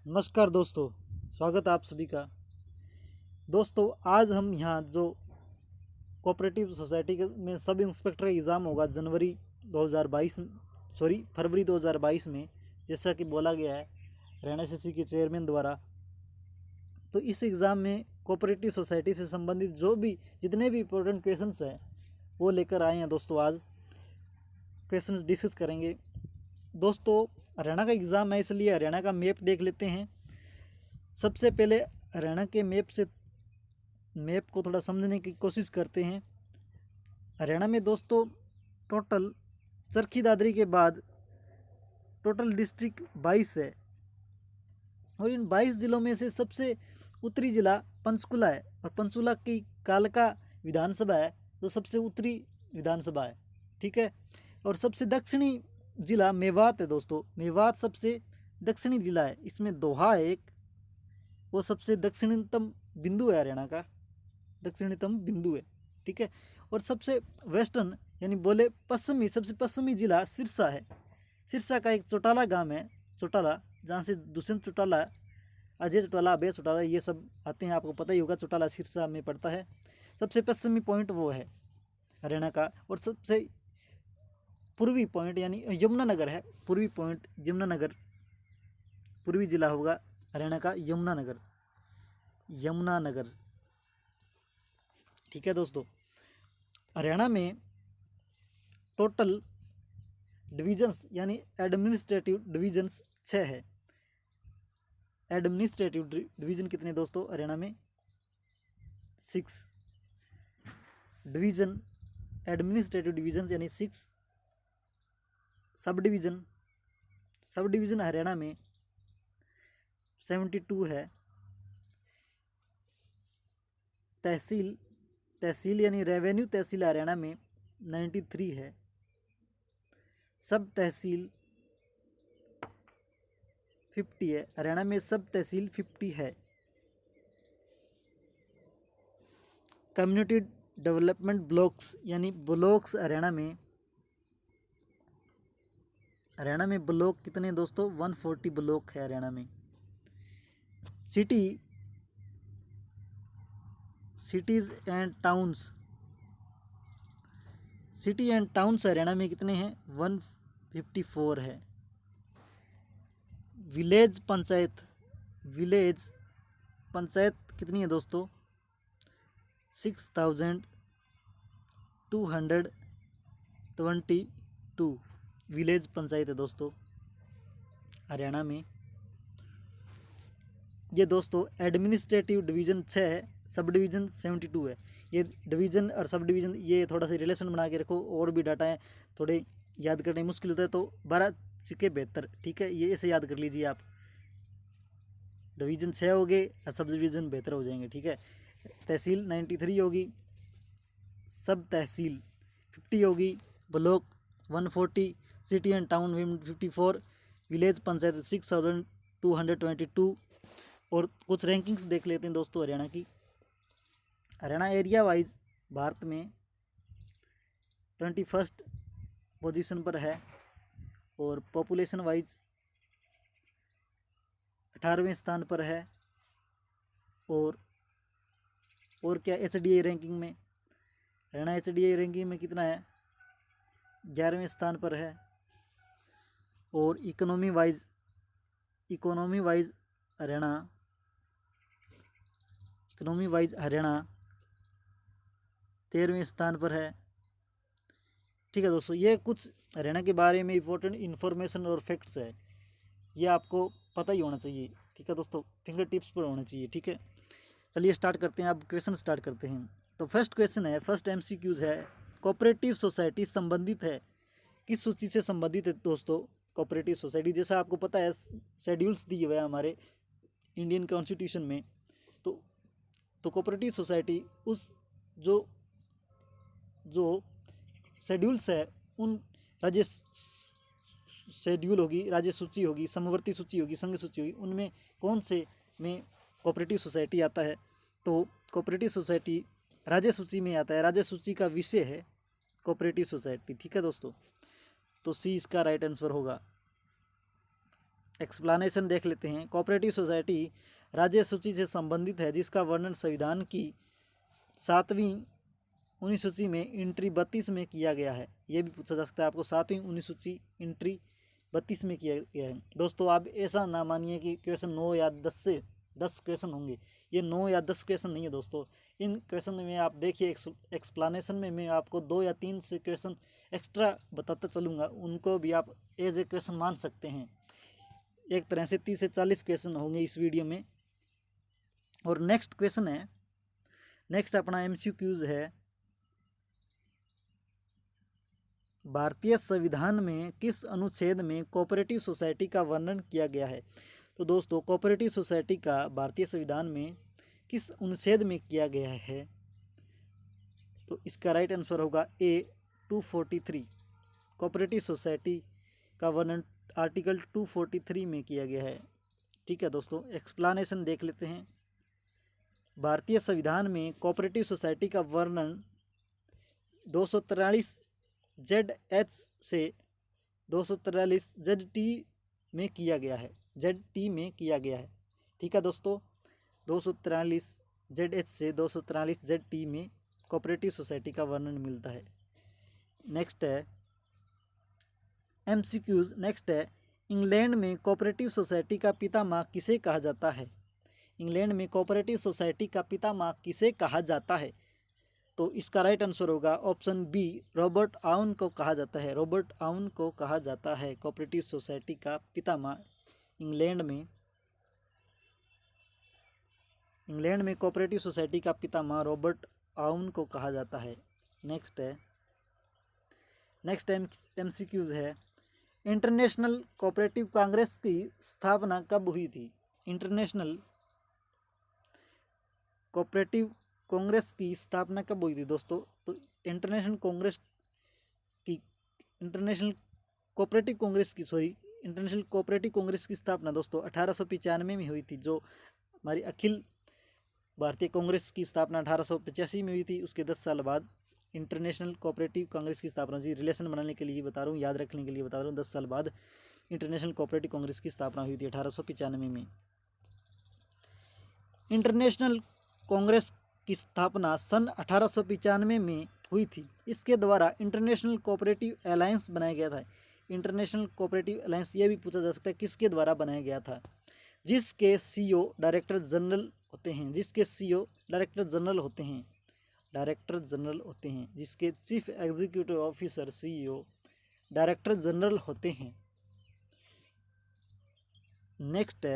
नमस्कार दोस्तों, स्वागत है आप सभी का। दोस्तों आज हम यहाँ जो कोऑपरेटिव सोसाइटी में सब इंस्पेक्टर एग्ज़ाम होगा जनवरी 2022 फरवरी 2022 में, जैसा कि बोला गया है हरियाणा एसएससी के चेयरमैन द्वारा। तो इस एग्ज़ाम में कोऑपरेटिव सोसाइटी से संबंधित जो भी जितने भी इंपॉर्टेंट क्वेश्चंस हैं वो लेकर आए हैं। दोस्तों आज क्वेश्चंस डिस्कस करेंगे। दोस्तों हरियाणा का एग्ज़ाम है, इसलिए हरियाणा का मैप देख लेते हैं। सबसे पहले हरियाणा के मैप को थोड़ा समझने की कोशिश करते हैं। हरियाणा में दोस्तों टोटल चरखी दादरी के बाद टोटल डिस्ट्रिक्ट 22 है, और इन 22 ज़िलों में से सबसे उत्तरी ज़िला पंचकुला है, और पंचकुला की कालका विधानसभा है जो सबसे उत्तरी विधानसभा है। ठीक है। और सबसे दक्षिणी ज़िला मेवात है। दोस्तों मेवात सबसे दक्षिणी ज़िला है, इसमें दोहा है एक, वो सबसे दक्षिणतम बिंदु है, हरियाणा का दक्षिणतम बिंदु है। ठीक है। और सबसे वेस्टर्न यानी बोले पश्चिमी, सबसे पश्चिमी जिला सिरसा है। सिरसा का एक चौटाला गांव है, चौटाला, जहाँ से दुष्यंत चौटाला, अजय चौटाला, अभय चौटाला ये सब आते हैं, आपको पता ही होगा। चौटाला सिरसा में पड़ता है। सबसे पश्चिमी पॉइंट वो है हरियाणा का। और सबसे पूर्वी पॉइंट यानी यमुनानगर है, पूर्वी पॉइंट यमुनानगर, पूर्वी जिला होगा हरियाणा का यमुनानगर, यमुनानगर। ठीक है दोस्तों, हरियाणा में टोटल डिविजन्स यानी एडमिनिस्ट्रेटिव डिविजन्स 6 है। एडमिनिस्ट्रेटिव डिवीजन कितने दोस्तों हरियाणा में? 6 डिवीजन, एडमिनिस्ट्रेटिव डिविजन यानी 6। सब डिवीजन हरियाणा में 72 है। तहसील यानी रेवेन्यू तहसील हरियाणा में 93 है। सब तहसील 50 है, हरियाणा में सब तहसील 50 है। कम्युनिटी डेवलपमेंट ब्लॉक्स यानी ब्लॉक्स हरियाणा में ब्लॉक कितने दोस्तों? 140 ब्लॉक है हरियाणा में। सिटीज एंड टाउन्स हरियाणा में कितने हैं? 154 है। विलेज पंचायत कितनी है दोस्तों? 6222 विलेज पंचायत है दोस्तों हरियाणा में। ये दोस्तों एडमिनिस्ट्रेटिव डिवीज़न 6 है, सब डिवीज़न 72 है। ये डिवीज़न और सब डिवीज़न ये थोड़ा सा रिलेशन बना के रखो, और भी डाटा है थोड़े याद करने मुश्किल होता है, तो 12 सिक्के बेहतर। ठीक है, ये ऐसे याद कर लीजिए आप। डिवीज़न 6 हो गए और सब डिवीज़न बेहतर हो जाएंगे। ठीक है। तहसील 93 होगी, सब तहसील 50 होगी, block 140, city and town 54, village panchayat 6222। और कुछ रैंकिंग्स देख लेते हैं दोस्तों हरियाणा की। हरियाणा एरिया वाइज भारत में 21st पोजीशन पर है, और पॉपुलेशन वाइज 18वें स्थान पर है। और क्या HDI रैंकिंग में हरियाणा HDI रैंकिंग में कितना है? 11वें स्थान पर है। और इकोनॉमी वाइज हरियाणा 13वें स्थान पर है। ठीक है दोस्तों, ये कुछ हरियाणा के बारे में इम्पोर्टेंट इन्फॉर्मेशन और फैक्ट्स है, ये आपको पता ही होना चाहिए। ठीक है दोस्तों, फिंगर टिप्स पर होना चाहिए। ठीक है, चलिए स्टार्ट करते हैं। अब क्वेश्चन स्टार्ट करते हैं। तो फर्स्ट क्वेश्चन है, फर्स्ट MCQs है, कोऑपरेटिव सोसाइटी संबंधित है, किस सूची से संबंधित है दोस्तों? कोऑपरेटिव सोसाइटी, जैसा आपको पता है शेड्यूल्स दिए हुए हैं हमारे इंडियन कॉन्स्टिट्यूशन में। तो कोऑपरेटिव सोसाइटी उस जो शेड्यूल्स है उन राज्य शेड्यूल होगी, राज्य सूची होगी, समवर्ती सूची होगी, संघ सूची होगी, उनमें कौन से में कोऑपरेटिव सोसाइटी आता है? तो कोऑपरेटिव सोसाइटी राज्य सूची में आता है। राज्य सूची का विषय है कोऑपरेटिव सोसाइटी। ठीक है दोस्तों, तो सी इसका राइट आंसर होगा। एक्सप्लानेशन देख लेते हैं। कोऑपरेटिव सोसाइटी राज्य सूची से संबंधित है जिसका वर्णन संविधान की 7वीं अनुसूची में एंट्री 32 में किया गया है। ये भी पूछा जा सकता है आपको, 7वीं अनुसूची एंट्री 32 में किया गया है। दोस्तों आप ऐसा ना मानिए कि क्वेश्चन 9 या 10 से 10 क्वेश्चन होंगे, ये 9 या 10 क्वेश्चन नहीं है दोस्तों। इन क्वेश्चन में आप देखिए एक्सप्लानेशन में मैं आपको 2 या 3 से क्वेश्चन एक्स्ट्रा बताता चलूँगा, उनको भी आप एज ए क्वेश्चन मान सकते हैं। एक तरह से 30 से 40 क्वेश्चन होंगे इस वीडियो में। और नेक्स्ट क्वेश्चन है, नेक्स्ट अपना MCQs है, भारतीय संविधान में किस अनुच्छेद में कोऑपरेटिव सोसाइटी का वर्णन किया गया है। तो दोस्तों कोऑपरेटिव सोसाइटी का भारतीय संविधान में किस अनुच्छेद में किया गया है, तो इसका राइट आंसर होगा A 243। कोऑपरेटिव सोसाइटी का वर्णन आर्टिकल 243 में किया गया है। ठीक है दोस्तों, एक्सप्लानेशन देख लेते हैं। भारतीय संविधान में कोऑपरेटिव सोसाइटी का वर्णन 243 ZH से 243 ZT में किया गया है, ZT में किया गया है। ठीक है दोस्तों, 243 ZH से 243 ZT में कोऑपरेटिव सोसाइटी का वर्णन मिलता है। नेक्स्ट है MCQs, नेक्स्ट है इंग्लैंड में कोऑपरेटिव सोसाइटी का पितामह किसे कहा जाता है। इंग्लैंड में कोऑपरेटिव सोसाइटी का पितामह किसे कहा जाता है, तो इसका राइट आंसर होगा ऑप्शन बी, रॉबर्ट आउन को कहा जाता है। रॉबर्ट आउन को कहा जाता है कोऑपरेटिव सोसाइटी का पितामह। इंग्लैंड में कोऑपरेटिव सोसाइटी का पितामह रॉबर्ट आउन को कहा जाता है। नेक्स्ट MCQs है, इंटरनेशनल कोऑपरेटिव कांग्रेस की स्थापना कब हुई थी। इंटरनेशनल कोऑपरेटिव कांग्रेस की स्थापना कब हुई थी दोस्तों, तो इंटरनेशनल कोऑपरेटिव कांग्रेस की स्थापना दोस्तों 1895 में हुई थी। जो हमारी अखिल भारतीय कांग्रेस की स्थापना 1885 में हुई थी, उसके 10 साल बाद इंटरनेशनल कोऑपरेटिव कांग्रेस की स्थापना हुई। रिलेशन बनाने के लिए बता रहा हूँ, याद रखने के लिए बता रहा हूँ, 10 साल बाद इंटरनेशनल कोऑपरेटिव कांग्रेस की स्थापना हुई थी 1895 में। इंटरनेशनल कांग्रेस की स्थापना सन 1895 में हुई थी। इसके द्वारा इंटरनेशनल कोऑपरेटिव अलायंस बनाया गया था। इंटरनेशनल कोऑपरेटिव अलायंस ये भी पूछा जा सकता है किसके द्वारा बनाया गया था, जिसके CEO डायरेक्टर जनरल होते हैं, जिसके chief executive officer CEO director general होते हैं। नेक्स्ट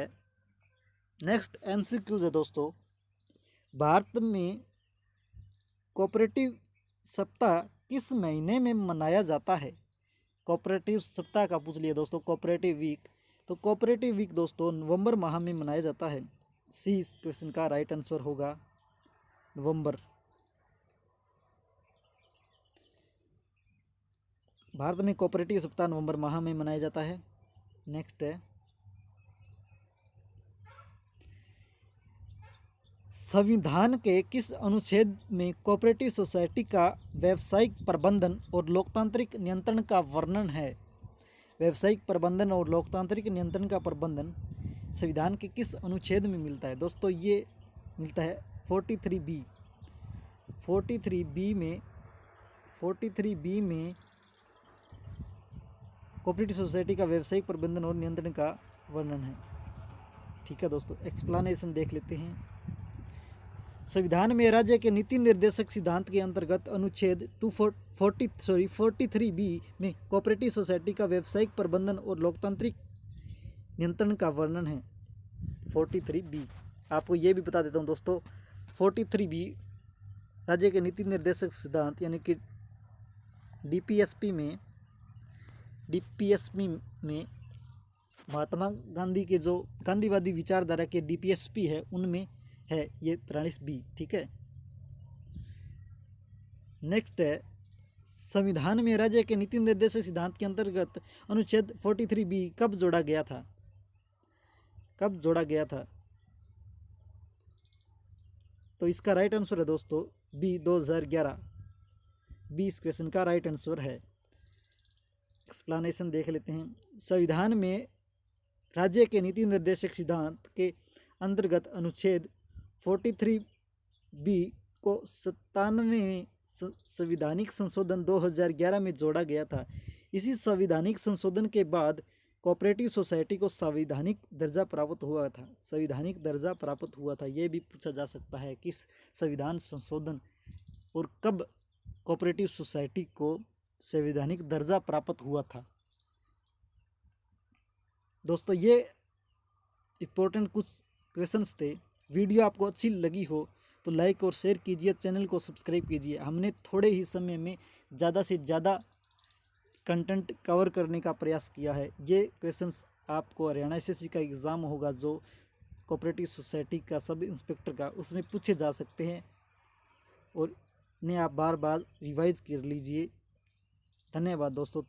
MCQs है दोस्तों, भारत में कोऑपरेटिव सप्ताह किस महीने में मनाया जाता है। कोऑपरेटिव सप्ताह का पूछ लिया दोस्तों, कोऑपरेटिव वीक, तो कोऑपरेटिव वीक दोस्तों नवंबर माह में मनाया जाता है। सी इस क्वेश्चन का राइट आंसर होगा नवंबर। भारत में कोऑपरेटिव सप्ताह नवंबर माह में मनाया जाता है। नेक्स्ट है, संविधान के किस अनुच्छेद में कोऑपरेटिव सोसाइटी का व्यावसायिक प्रबंधन और लोकतांत्रिक नियंत्रण का वर्णन है। व्यावसायिक प्रबंधन और लोकतांत्रिक नियंत्रण का प्रबंधन संविधान के किस अनुच्छेद में मिलता है दोस्तों, ये मिलता है 43B। 43B में कोऑपरेटिव सोसाइटी का व्यावसायिक प्रबंधन और नियंत्रण का वर्णन है। ठीक है दोस्तों, एक्सप्लानेशन देख लेते हैं। संविधान में राज्य के नीति निर्देशक सिद्धांत के अंतर्गत अनुच्छेद 43B में कोऑपरेटिव सोसाइटी का व्यावसायिक प्रबंधन और लोकतांत्रिक नियंत्रण का वर्णन है 43B। आपको ये भी बता देता हूँ दोस्तों, 43B राज्य के नीति निर्देशक सिद्धांत यानी कि DPSP में महात्मा गांधी के जो गांधीवादी विचारधारा के DPSP है उनमें है ये 43B। ठीक है, नेक्स्ट है, संविधान में राज्य के नीति निर्देशक सिद्धांत के अंतर्गत अनुच्छेद 43B कब जोड़ा गया था, तो इसका राइट आंसर है दोस्तों B 2011। बी इस क्वेश्चन का राइट आंसर है। एक्सप्लेनेशन देख लेते हैं। संविधान में राज्य के नीति निर्देशक सिद्धांत के अंतर्गत अनुच्छेद 43B को 97वें संविधानिक संशोधन 2011 में जोड़ा गया था। इसी संविधानिक संशोधन के बाद कोऑपरेटिव सोसाइटी को संवैधानिक दर्जा प्राप्त हुआ था। संवैधानिक दर्जा प्राप्त हुआ था, ये भी पूछा जा सकता है किस संविधान संशोधन और कब कोऑपरेटिव सोसाइटी को संवैधानिक दर्जा प्राप्त हुआ था। दोस्तों ये इम्पोर्टेंट कुछ क्वेश्चंस थे। वीडियो आपको अच्छी लगी हो तो लाइक और शेयर कीजिए, चैनल को सब्सक्राइब कीजिए। हमने थोड़े ही समय में ज़्यादा से ज़्यादा कंटेंट कवर करने का प्रयास किया है। ये क्वेश्चंस आपको हरियाणा एसएससी का एग्ज़ाम होगा जो कोऑपरेटिव सोसाइटी का सब इंस्पेक्टर का, उसमें पूछे जा सकते हैं और इन्हें आप बार बार रिवाइज कर लीजिए। धन्यवाद दोस्तों।